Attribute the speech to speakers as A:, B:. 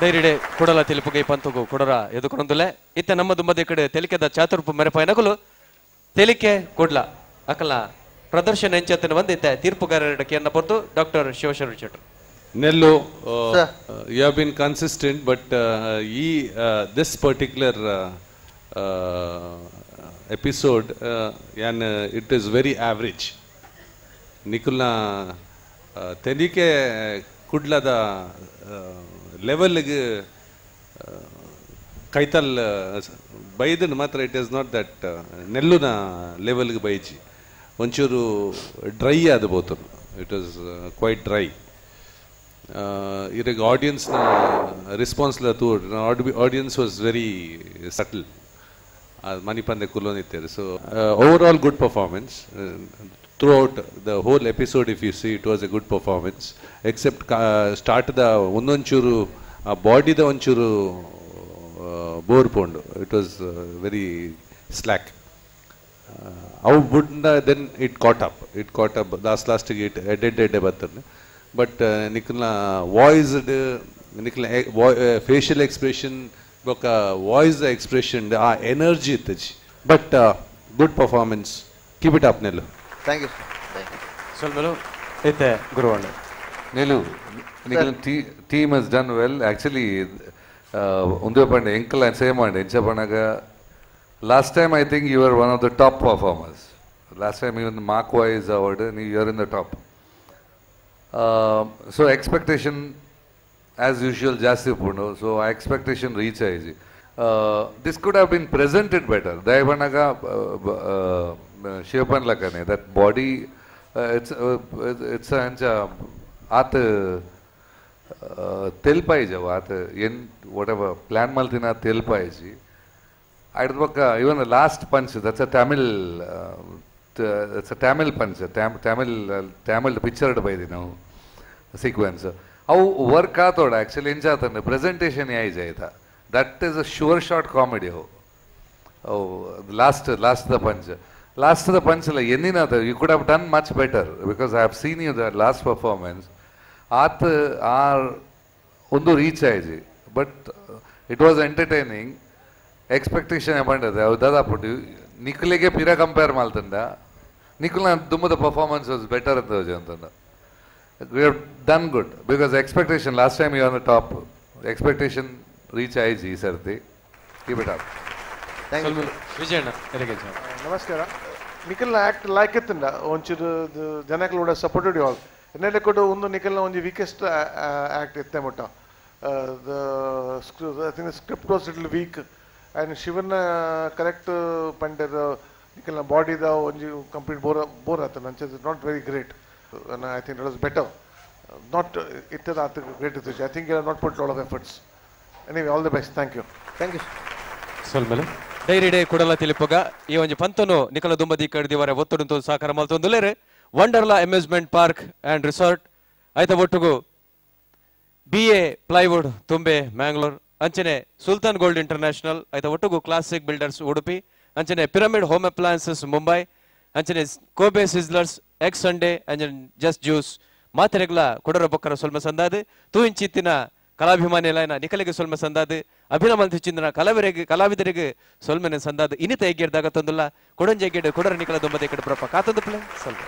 A: ಡೈರಿಡೆ ಕೊಡಲ తెలుపుగై పంతుగు కొడర ఎదుకునందులే ఇతే ನಮ್ಮ దుమ్మది ಕಡೆ ತೆಲಿಕೆದ ಚಾತುರ್ಪು ಮೆರಪೈನಕಲು ತೆಲಿಕೆ ಕೊಡ್ಲ ಅಕಲ ಪ್ರದರ್ಶನ ಎಂಚತನ ಬಂದಿತ್ತೆ ತೀರ್ಪುಗಾರರಿಗೆ ಅನ್ನ ಬರ್ತು doctor Shivasharana Shettar
B: Nello, you have been consistent, but this particular episode, it is very average. Nikulna telike kudlada level kaital baidan matra it is not that Nelluna level baiji. Onchuru dry adabotu. It was quite dry. Audience response audience was very subtle. So overall good performance throughout the whole episode. If you see, it was a good performance, except start the onnonchuru body the onchuru bore pond. It was very slack. Then it caught up. Last it edited. But Nicola voice, facial expression, voice expression, energy. But good performance. Keep it up, Nelu.
C: Thank you.
A: Solmelu, ite Guruvanda.
D: Nelu, Nicola team has done well. Actually, undu pande enkala say mande encha panaga. Last time I think you were one of the top performers. Last time even mark wise award, you are in the top. So expectation as usual jasti puno, so expectation reach aiji. This could have been presented better. Daivanaga Shivapan lakane, that body it's ancha at telpaiji at whatever plan maltina telpaiji. I don't know, even the last punch, that's a Tamil it's a Tamil punch, Tamil pictured by the now sequence. How work out actually in the presentation that is a sure shot comedy. Oh, last the punch. Last the punch you could have done much better, because I have seen you the last performance. Undu reach but it was entertaining. Expectation Nikulege pira compare maltanda. Nikula Dumma the performance was better at the Jantana. We have done good, because expectation last time you were on the top. Expectation reach IG Sarthi. Keep it up.
C: Thank you.
A: Vijayana,
E: Namaskara. Nikula act like it and onchu the Janakal would have supported you all. Nenekodo undu Nikala on the weakest act at Temota. I think the script was a little weak. And Shivan correct Pandar Nikala body the complete bore is not very great. And I think it was better. Not it is great decision. I think you have not put a lot of efforts. Anyway, all the best. Thank you.
C: Thank you.
A: Solmelu. Dairide Kodala Tilipoga, ಈ ಒಂದು ಪಂತನು ನಿಕಲ ದುಂಬದಿ ಕಡಿದಿವರೆ ಒತ್ತುಡುಂತು ಸಾಕಾರ ಮಲ್ತೊಂದುಲೇರೆ Wonderla amusement park and resort ಐತ ಒಟ್ಟುಗು BA plywood ತುಂಬೆ ಮ್ಯಾಂಗ್ಳೂರ್ ಅಂಚನೆ Sultan gold international ಐತ ಒಟ್ಟುಗು ಕ್ಲಾಸಿಕ್ ಬಿಲ್ಡರ್ಸ್ ಉಡುಪಿ ಅಂಚನೆ ಪಿರಮಿಡ್ ಹೋಮ್ ಅಪ್ಲಯನ್ಸಸ್ ಮುಂಬೈ ಅಂಚನೆ ಕೋಬೆ ಸಿಜ್ಲರ್ಸ್ ಎಕ್ಸ್ ಸಂಡೇ ಅಂಚನೆ ಜಸ್ಟ್ ಜ್ಯೂಸ್ ಮಾತೆರೆಗ್ಲ ಕೊಡರ ಬೊಕ್ಕರ ಸೊಲ್ಮ ಸಂದಾದೆ ತೂ ಇಂಚಿತ್ತಿನ ಕಲಾಭಿಮಾನಿಯಲೈನ ನಿಕಲಿಗೆ ಸೊಲ್ಮ ಸಂದಾದೆ ಅಭಿನಮಂತ ಚಿಂದನ ಕಲಾವಿದರಿಗೆ ಸೊಲ್ಮೆನೆ ಸಂದಾದೆ ಇನಿತ ಎಗ್ಗೆರ್ದಾಗ ತಂದುಲ್ಲ ಕೊಡಂಜೆ ಎಗ್ಗೆಡೆ ಕೊಡರ ನಿಕಲ ದೊಂಬದೆ ಕಡೆ ಪ್ರಪ ಕಾತಂದು ಪ್ಲೇ ಸ್ವಲ್ಪ